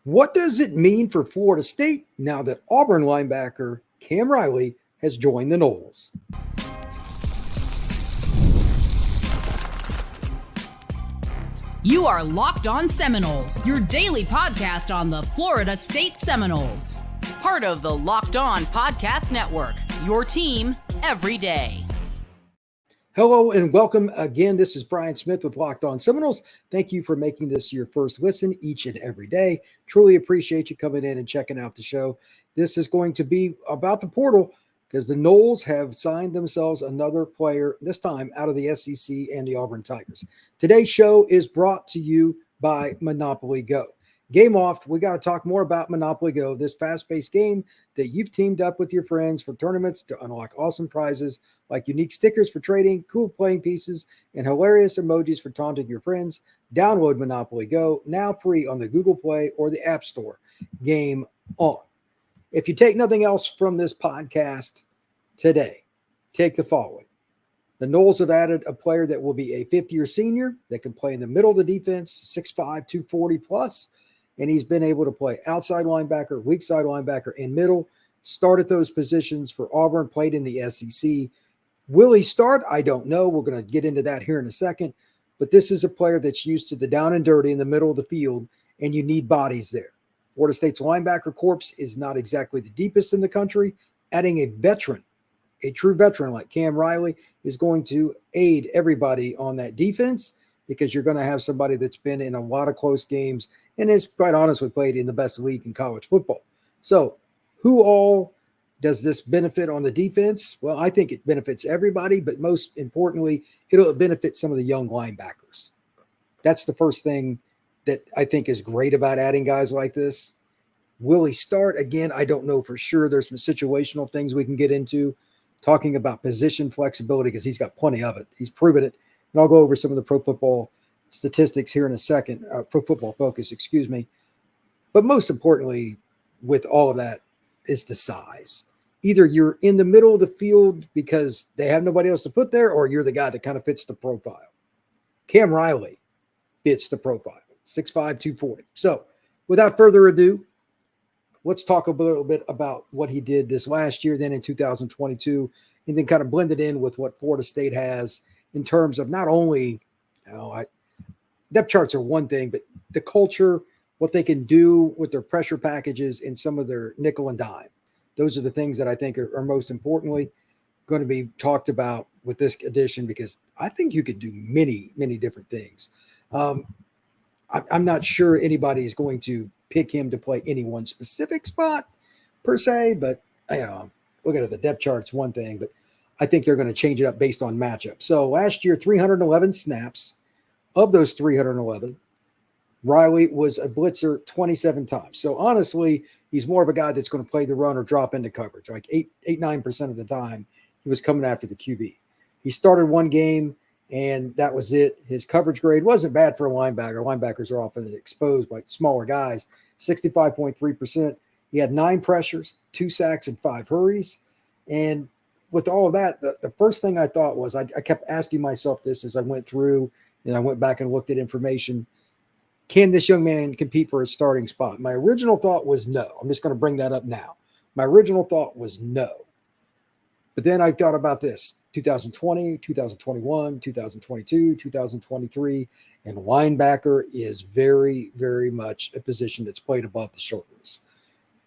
What does it mean for Florida State now that Auburn linebacker Cam Riley has joined the Noles? You are Locked On Seminoles, your daily podcast on the Florida State Seminoles. Part of the Locked On Podcast Network, your team every day. Hello and welcome again. This is Brian Smith with Locked On Seminoles. Thank you for making this your first listen each and every day. Truly appreciate you coming in and checking out the show. This is going to be about the portal because the Noles have signed themselves another player, this time out of the SEC and the Auburn Tigers. Today's show is brought to you by Monopoly Go. Game off, we got to talk more about Monopoly Go, this fast-paced game that you've teamed up with your friends for tournaments to unlock awesome prizes like unique stickers for trading, cool playing pieces, and hilarious emojis for taunting your friends. Download Monopoly Go, now free on the Google Play or the App Store. Game on. If you take nothing else from this podcast today, take the following. The Noles have added a player that will be a fifth-year senior that can play in the middle of the defense, 6'5", 240 plus, and he's been able to play outside linebacker, weak side linebacker, and middle. Start at those positions for Auburn, played in the SEC. Will he start? I don't know. We're going to get into that here in a second. But this is a player that's used to the down and dirty in the middle of the field, and you need bodies there. Florida State's linebacker corps is not exactly the deepest in the country. Adding a veteran, a true veteran like Cam Riley, is going to aid everybody on that defense because you're going to have somebody that's been in a lot of close games and is, quite honestly, played in the best league in college football. So who all does this benefit on the defense? Well, I think it benefits everybody, but most importantly, it'll benefit some of the young linebackers. That's the first thing that I think is great about adding guys like this. Will he start? Again, I don't know for sure. There's some situational things we can get into, talking about position flexibility because he's got plenty of it. He's proven it. And I'll go over some of the pro football statistics here in a second, pro football focus, excuse me. But most importantly, with all of that, is the size. Either you're in the middle of the field because they have nobody else to put there, or you're the guy that kind of fits the profile. Cam Riley fits the profile, 6'5", 240. So without further ado, let's talk a little bit about what he did this last year, then in 2022, and then kind of blend it in with what Florida State has in terms of not only, depth charts are one thing, but the culture, what they can do with their pressure packages and some of their nickel and dime. Those are the things that I think are most importantly going to be talked about with this edition because I think you can do many, many different things. I'm not sure anybody is going to pick him to play any one specific spot per se, but looking at the depth charts, one thing, but I think they're going to change it up based on matchup. So last year, 311 snaps. Of those 311, Riley was a blitzer 27 times. So honestly, he's more of a guy that's going to play the run or drop into coverage. Like 9% of the time, he was coming after the QB. He started one game, and that was it. His coverage grade wasn't bad for a linebacker. Linebackers are often exposed by smaller guys, 65.3%. He had 9 pressures, 2 sacks, and 5 hurries. And with all of that, the first thing I thought was I kept asking myself this as I went through and I went back and looked at information. Can this young man compete for a starting spot? My original thought was no. I'm just going to bring that up now. My original thought was no. But then I thought about this, 2020, 2021, 2022, 2023, and linebacker is very, very much a position that's played above the shoulders.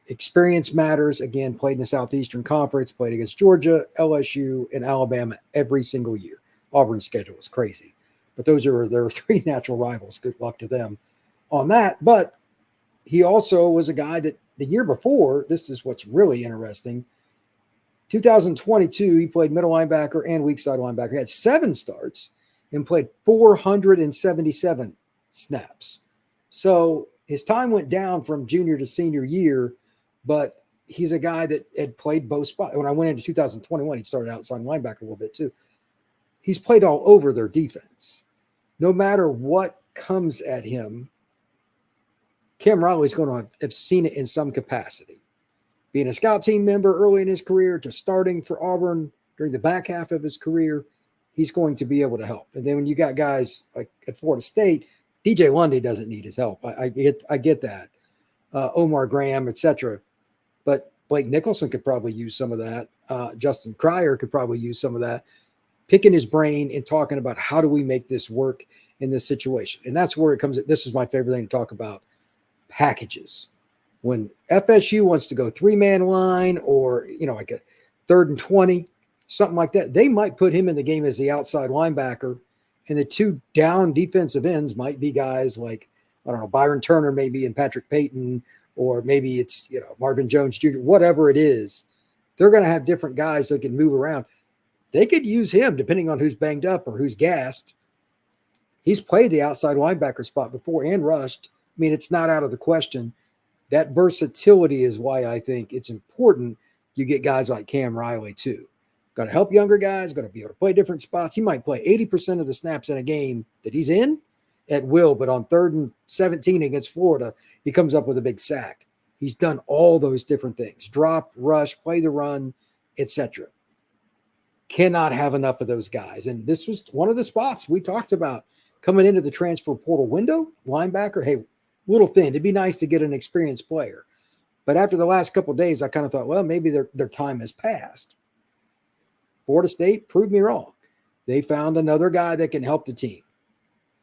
Experience matters. Again, played in the Southeastern Conference, played against Georgia, LSU, and Alabama every single year. Auburn's schedule is crazy. But those are their 3 natural rivals. Good luck to them on that. But he also was a guy that the year before, this is what's really interesting, 2022, he played middle linebacker and weak side linebacker. He had 7 starts and played 477 snaps. So his time went down from junior to senior year, but he's a guy that had played both spots. When I went into 2021, he started outside linebacker a little bit too. He's played all over their defense. No matter what comes at him, Cam Riley's going to have seen it in some capacity. Being a scout team member early in his career to starting for Auburn during the back half of his career, he's going to be able to help. And then when you got guys like at Florida State, DJ Lundy doesn't need his help. I get that. Omar Graham, etc. But Blake Nicholson could probably use some of that. Justin Cryer could probably use some of that. Picking his brain and talking about how do we make this work in this situation. And that's where it comes. This is my favorite thing to talk about, packages. When FSU wants to go 3-man line or, like a 3rd and 20, something like that, they might put him in the game as the outside linebacker. And the 2 down defensive ends might be guys like, I don't know, Byron Turner maybe and Patrick Payton, or maybe it's, Marvin Jones Jr., whatever it is. They're going to have different guys that can move around. They could use him depending on who's banged up or who's gassed. He's played the outside linebacker spot before and rushed. I mean, it's not out of the question. That versatility is why I think it's important you get guys like Cam Riley too. Got to help younger guys, got to be able to play different spots. He might play 80% of the snaps in a game that he's in at will, but on 3rd and 17 against Florida, he comes up with a big sack. He's done all those different things: drop, rush, play the run, etc. Cannot have enough of those guys. And this was one of the spots we talked about coming into the transfer portal window. Linebacker, hey, little thin. It'd be nice to get an experienced player. But after the last couple of days, I kind of thought, well, maybe their time has passed. Florida State proved me wrong. They found another guy that can help the team.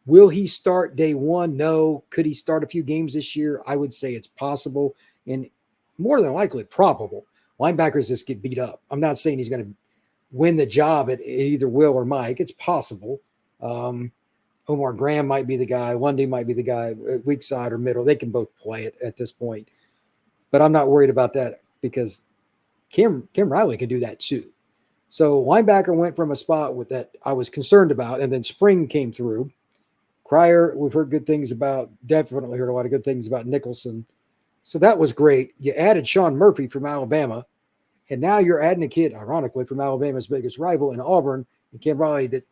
Will he start day one? No. Could he start a few games this year? I would say it's possible and more than likely probable. Linebackers just get beat up. I'm not saying he's going to win the job at either Will or Mike. It's possible. Omar Graham might be the guy. Lundy might be the guy, weak side or middle. They can both play it at this point. But I'm not worried about that because Cam Riley can do that too. So linebacker went from a spot with that I was concerned about, and then spring came through. Cryer, we've heard good things about, definitely heard a lot of good things about Nicholson. So that was great. You added Sean Murphy from Alabama, and now you're adding a kid, ironically, from Alabama's biggest rival in Auburn, and Cam Riley, that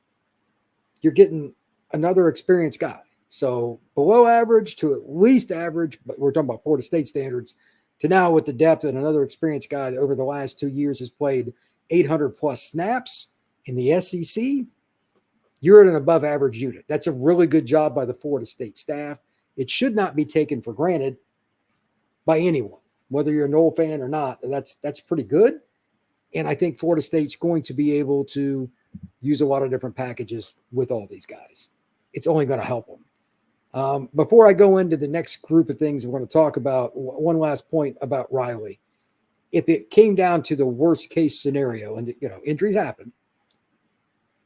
you're getting another experienced guy. So below average to at least average, but we're talking about Florida State standards, to now with the depth and another experienced guy that over the last 2 years has played 800 plus snaps in the SEC, you're at an above average unit. That's a really good job by the Florida State staff. It should not be taken for granted by anyone, whether you're a Noel fan or not. That's pretty good. And I think Florida State's going to be able to use a lot of different packages with all these guys. It's only going to help them. Before I go into the next group of things we're going to talk about, one last point about Riley. If it came down to the worst case scenario, and injuries happen,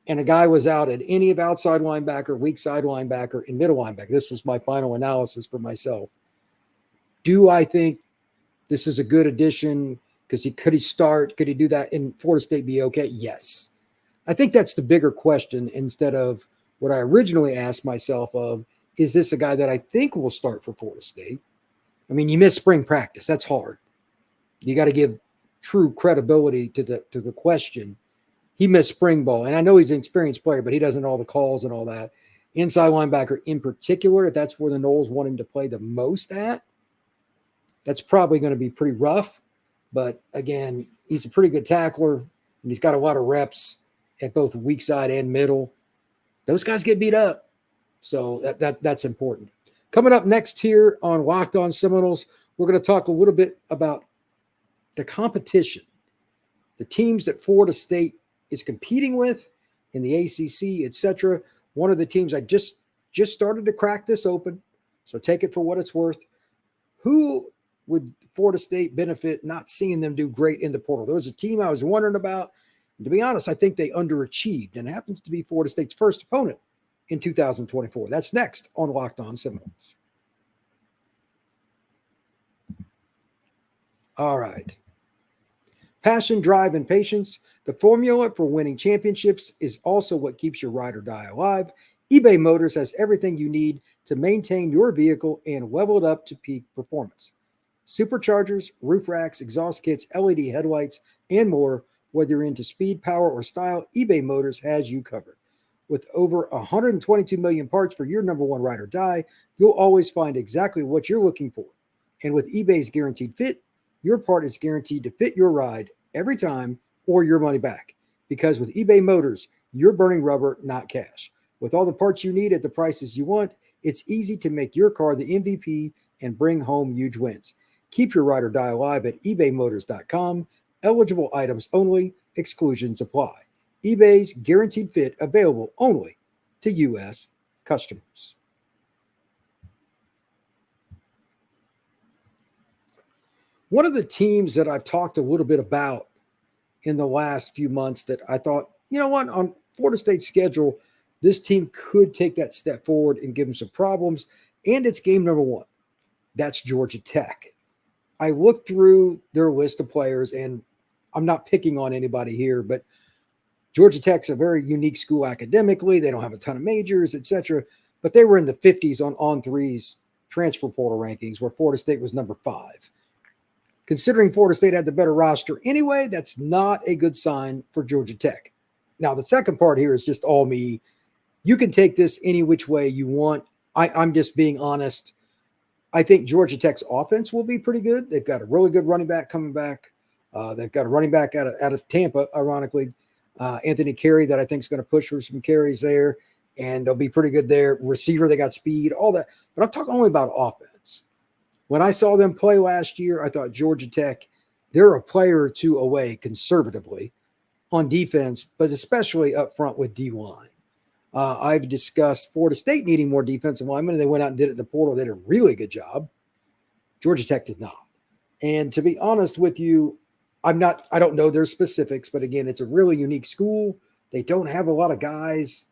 and a guy was out at any of outside linebacker, weak side linebacker, and middle linebacker, this was my final analysis for myself. Do I think this is a good addition? Because could he start? Could he do that in Florida State be okay? Yes. I think that's the bigger question instead of what I originally asked myself of, is this a guy that I think will start for Florida State? I mean, you miss spring practice. That's hard. You got to give true credibility to the question. He missed spring ball, and I know he's an experienced player, but he doesn't know all the calls and all that. Inside linebacker in particular, if that's where the Noles want him to play the most at, that's probably going to be pretty rough. But again, he's a pretty good tackler, and he's got a lot of reps at both weak side and middle. Those guys get beat up, so that's important. Coming up next here on Locked On Seminoles, we're going to talk a little bit about the competition, the teams that Florida State is competing with in the ACC, etc. One of the teams I just started to crack this open, so take it for what it's worth. Who would Florida State benefit not seeing them do great in the portal? There was a team I was wondering about. And to be honest, I think they underachieved, and it happens to be Florida State's first opponent in 2024. That's next on Locked On Seminoles. All right. Passion, drive, and patience. The formula for winning championships is also what keeps your ride or die alive. eBay Motors has everything you need to maintain your vehicle and level it up to peak performance. Superchargers, roof racks, exhaust kits, LED headlights, and more. Whether you're into speed, power, or style, eBay Motors has you covered. With over 122 million parts for your number one ride or die, you'll always find exactly what you're looking for. And with eBay's Guaranteed Fit, your part is guaranteed to fit your ride every time or your money back. Because with eBay Motors, you're burning rubber, not cash. With all the parts you need at the prices you want, it's easy to make your car the MVP and bring home huge wins. Keep your ride or die alive at ebaymotors.com. Eligible items only. Exclusions apply. eBay's guaranteed fit available only to U.S. customers. One of the teams that I've talked a little bit about in the last few months that I thought, you know what, on Florida State's schedule, this team could take that step forward and give them some problems, and it's game number one. That's Georgia Tech. I looked through their list of players, and I'm not picking on anybody here, but Georgia Tech's a very unique school academically. They don't have a ton of majors, etc., but they were in the 50s on three's transfer portal rankings, where Florida State was number 5. Considering Florida State had the better roster anyway, that's not a good sign for Georgia Tech. Now, the second part here is just all me. You can take this any which way you want. I'm just being honest. I think Georgia Tech's offense will be pretty good. They've got a really good running back coming back. They've got a running back out of Tampa, ironically, Anthony Carey, that I think is going to push for some carries there, and they'll be pretty good there. Receiver, they got speed, all that. But I'm talking only about offense. When I saw them play last year, I thought Georgia Tech, they're a player or two away conservatively on defense, but especially up front with D-line. I've discussed Florida State needing more defensive linemen, and they went out and did it in the portal. They did a really good job. Georgia Tech did not. And to be honest with you, I don't know their specifics, but again, it's a really unique school. They don't have a lot of guys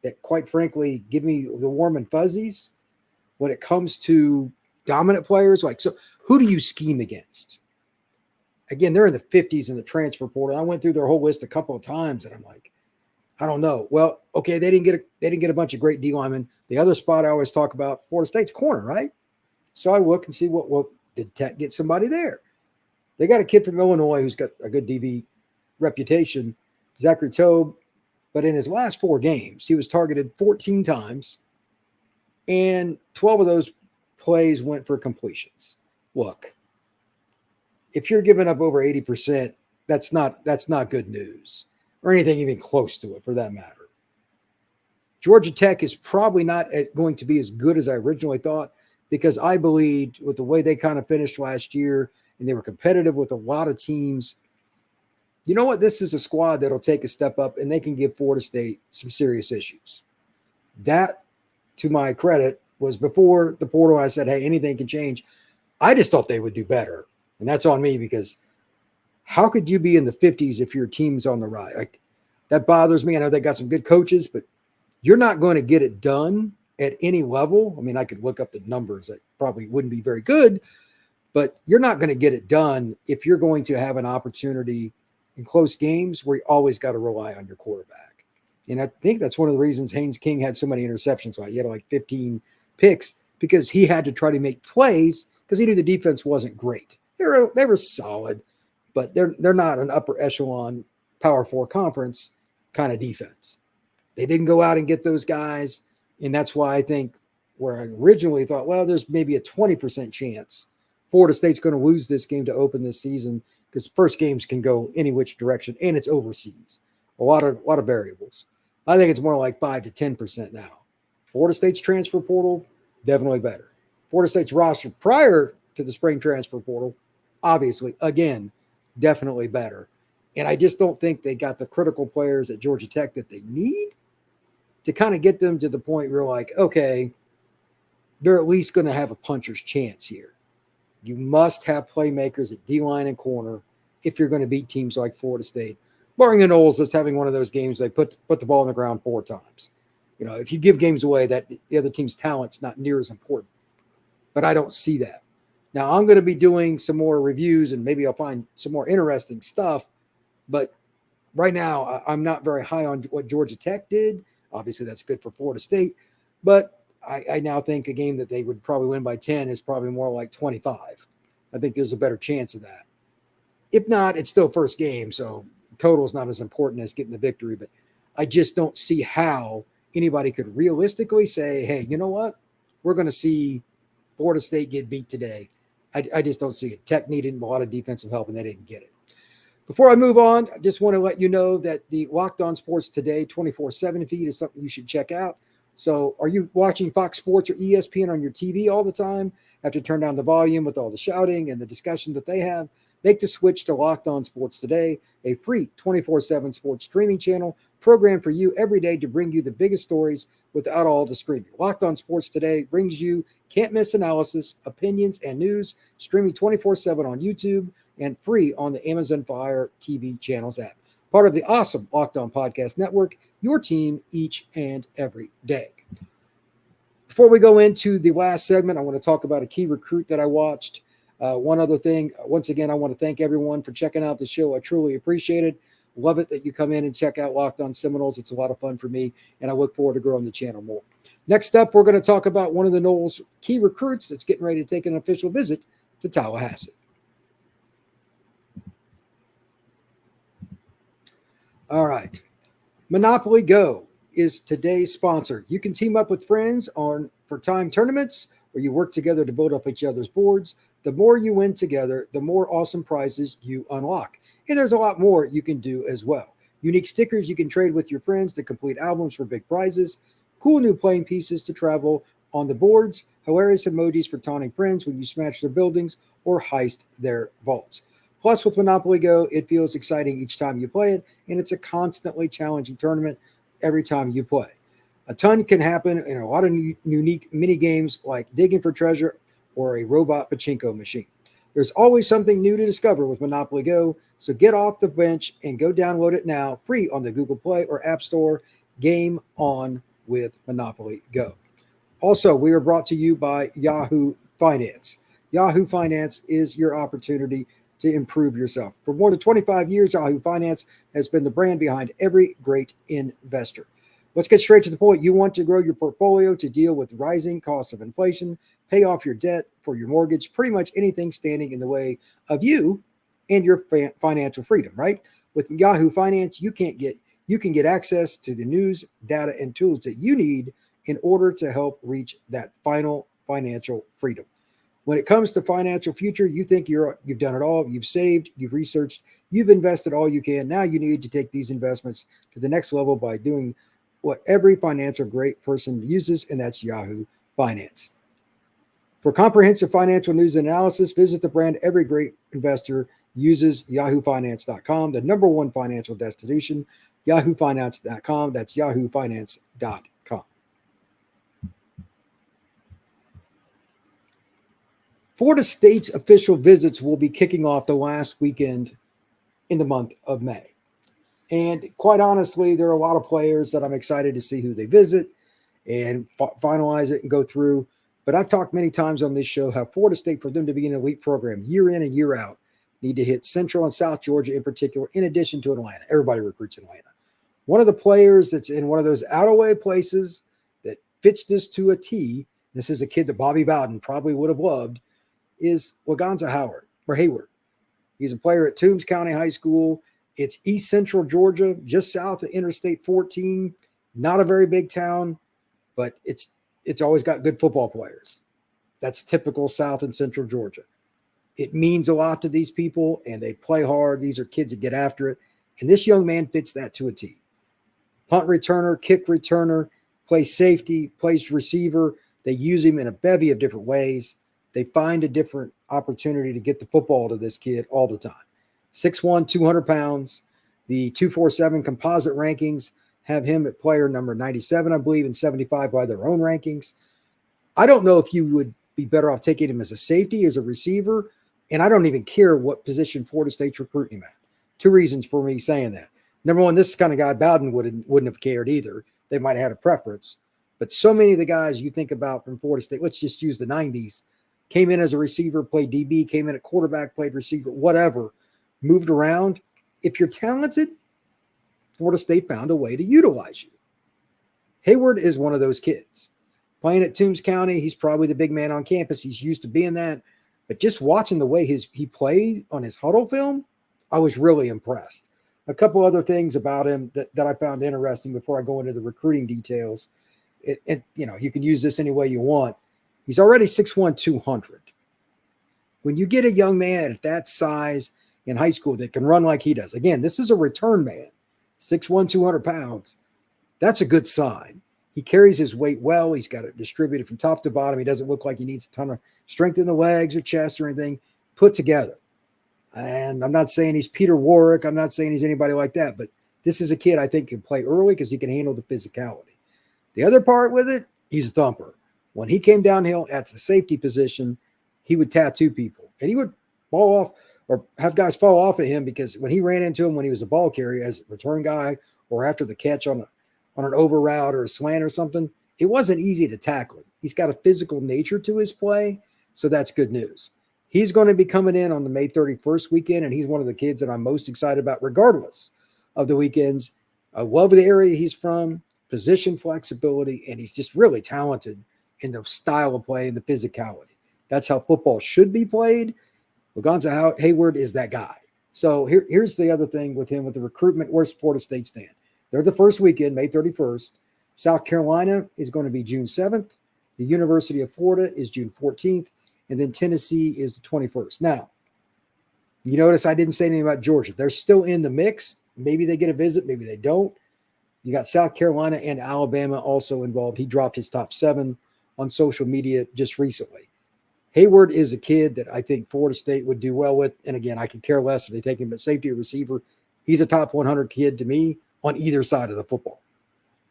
that, quite frankly, give me the warm and fuzzies when it comes to dominant players. So who do you scheme against? Again, they're in the 50s in the transfer portal. I went through their whole list a couple of times, and I'm like, I don't know. Well, okay, they didn't get a bunch of great D linemen. The other spot I always talk about, Florida State's corner, right? So I look and see what did Tech get somebody there. They got a kid from Illinois who's got a good DB reputation, Zachary Tobe, but in his last 4 games, he was targeted 14 times, and 12 of those plays went for completions. Look, if you're giving up over 80%, that's not good news, or anything even close to it for that matter. Georgia Tech is probably not going to be as good as I originally thought, because I believed with the way they kind of finished last year, and they were competitive with a lot of teams. You know what? This is a squad that'll take a step up, and they can give Florida State some serious issues. That, to my credit, was before the portal. I said, hey, anything can change. I just thought they would do better. And that's on me, because how could you be in the 50s if your team's on the rise? That bothers me. I know they got some good coaches, but you're not going to get it done at any level. I mean, I could look up the numbers. That probably wouldn't be very good, but you're not going to get it done if you're going to have an opportunity in close games where you always got to rely on your quarterback. And I think that's one of the reasons Haynes King had so many interceptions. He had like 15 picks, because he had to try to make plays because he knew the defense wasn't great. They were solid, but they're not an upper echelon Power 4 conference kind of defense. They didn't go out and get those guys, and that's why I think where I originally thought, well, there's maybe a 20% chance Florida State's going to lose this game to open this season, because first games can go any which direction, and it's overseas. A lot of variables. I think it's more like 5 to 10% now. Florida State's transfer portal, definitely better. Florida State's roster prior to the spring transfer portal, obviously, again, definitely better. And I just don't think they got the critical players at Georgia Tech that they need to kind of get them to the point where, like, okay, they're at least going to have a puncher's chance here. You must have playmakers at D-line and corner if you're going to beat teams like Florida State. Barring the Noles that's having one of those games, they put the ball on the ground 4 times. If you give games away, that the other team's talent's not near as important. But I don't see that. Now, I'm going to be doing some more reviews, and maybe I'll find some more interesting stuff. But right now, I'm not very high on what Georgia Tech did. Obviously, that's good for Florida State. But I now think a game that they would probably win by 10 is probably more like 25. I think there's a better chance of that. If not, it's still first game, so total is not as important as getting the victory. But I just don't see how anybody could realistically say, hey, you know what? We're going to see Florida State get beat today. I just don't see it. Tech needed a lot of defensive help, and they didn't get it. Before I move on, I just want to let you know that the Locked On Sports Today 24/7 feed is something you should check out. So are you watching Fox Sports or ESPN on your TV all the time? have to turn down the volume with all the shouting and the discussion that they have, make the switch to Locked On Sports Today, a free 24/7 sports streaming channel programmed for you every day to bring you the biggest stories without all the screaming. Locked On Sports Today brings you can't-miss analysis, opinions, and news, streaming 24/7 on YouTube and free on the Amazon Fire TV channels app. Part of the awesome Locked On Podcast Network, your team each and every day. Before we go into the last segment, I want to talk about a key recruit that I watched. One other thing, once again, I want to thank everyone for checking out the show. I truly appreciate it. Love it that you come in and check out Locked On Seminoles. It's a lot of fun for me, and I look forward to growing the channel more. Next up, we're going to talk about one of the Noles' key recruits that's getting ready to take an official visit to Tallahassee. All right. Monopoly Go is today's sponsor. You can team up with friends for time tournaments where you work together to build up each other's boards. The more you win together, the more awesome prizes you unlock. And there's a lot more you can do as well. Unique stickers you can trade with your friends to complete albums for big prizes. Cool new playing pieces to travel on the boards. Hilarious emojis for taunting friends when you smash their buildings or heist their vaults. Plus, with Monopoly Go, it feels exciting each time you play it, and it's a constantly challenging tournament every time you play. A ton can happen in a lot of unique mini games like digging for treasure or a robot pachinko machine. There's always something new to discover with Monopoly Go, so get off the bench and go download it now, free on the Google Play or App Store. Game on with Monopoly Go. Also, we are brought to you by Yahoo Finance. Yahoo Finance is your opportunity to improve yourself. For more than 25 years, Yahoo Finance has been the brand behind every great investor. Let's get straight to the point. You want to grow your portfolio to deal with rising costs of inflation, pay off your debt for your mortgage, pretty much anything standing in the way of you and your financial freedom, right? With Yahoo Finance, you can get access to the news, data, and tools that you need in order to help reach that final financial freedom. When it comes to financial future, you think you've done it all. You've saved, you've researched, you've invested all you can. Now you need to take these investments to the next level by doing what every financial great person uses, and that's Yahoo Finance. For comprehensive financial news and analysis, visit the brand every great investor uses, yahoofinance.com, the number one financial destination, yahoofinance.com. That's yahoofinance.com. Florida State's official visits will be kicking off the last weekend in the month of May. And quite honestly, there are a lot of players that I'm excited to see who they visit and finalize it and go through. But I've talked many times on this show how Florida State, for them to be an elite program year in and year out, need to hit Central and South Georgia in particular, in addition to Atlanta. Everybody recruits Atlanta. One of the players that's in one of those out-of-way places that fits this to a T, this is a kid that Bobby Bowden probably would have loved, is Wagonza Hayward. He's a player at Toombs County High School. It's East Central Georgia, just south of Interstate 14. Not a very big town, but it's always got good football players. That's typical South and Central Georgia. It means a lot to these people, and they play hard. These are kids that get after it. And this young man fits that to a T. Punt returner, kick returner, plays safety, plays receiver. They use him in a bevy of different ways. They find a different opportunity to get the football to this kid all the time. 6'1", 200 pounds. The 247 composite rankings have him at player number 97, I believe, and 75 by their own rankings. I don't know if you would be better off taking him as a safety, as a receiver, and I don't even care what position Florida State's recruiting him at. Two reasons for me saying that. Number one, this kind of guy Bowden wouldn't have cared either. They might have had a preference. But so many of the guys you think about from Florida State, let's just use the 90s, came in as a receiver, played DB, came in at quarterback, played receiver, whatever, moved around. If you're talented, Florida State found a way to utilize you. Hayward is one of those kids. Playing at Toombs County, he's probably the big man on campus. He's used to being that. But just watching the way he played on his huddle film, I was really impressed. A couple other things about him that I found interesting before I go into the recruiting details. You can use this any way you want. He's already 6'1", 200. When you get a young man at that size in high school that can run like he does, again, this is a return man, 6'1", 200 pounds. That's a good sign. He carries his weight well. He's got it distributed from top to bottom. He doesn't look like he needs a ton of strength in the legs or chest or anything put together. And I'm not saying he's Peter Warwick. I'm not saying he's anybody like that, but this is a kid I think can play early because he can handle the physicality. The other part with it, he's a thumper. When he came downhill at the safety position, he would tattoo people. And he would fall off or have guys fall off at him because when he ran into him when he was a ball carrier as a return guy or after the catch on an over route or a slant or something, it wasn't easy to tackle him. He's got a physical nature to his play, so that's good news. He's going to be coming in on the May 31st weekend, and he's one of the kids that I'm most excited about regardless of the weekends. I love the area he's from, position flexibility, and he's just really talented in the style of play and the physicality. That's how football should be played. Lagonza Hayward is that guy. So here's the other thing with him with the recruitment. Where's Florida State stand? They're the first weekend, May 31st. South Carolina is going to be June 7th. The University of Florida is June 14th. And then Tennessee is the 21st. Now, you notice I didn't say anything about Georgia. They're still in the mix. Maybe they get a visit. Maybe they don't. You got South Carolina and Alabama also involved. He dropped his top 7 on social media just recently. Hayward is a kid that I think Florida State would do well with. And again, I could care less if they take him at safety or receiver. He's a top 100 kid to me on either side of the football.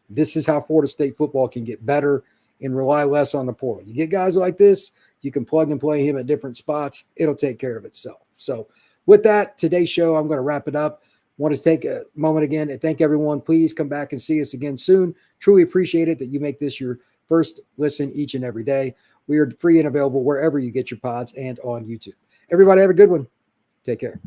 This is how Florida State football can get better and rely less on the portal. You get guys like this, you can plug and play him at different spots. It'll take care of itself. So with that, today's show, I'm going to wrap it up. Want to take a moment again and thank everyone. Please come back and see us again soon. Truly appreciate it that you make this your first listen each and every day. We are free and available wherever you get your pods and on YouTube. Everybody have a good one. Take care.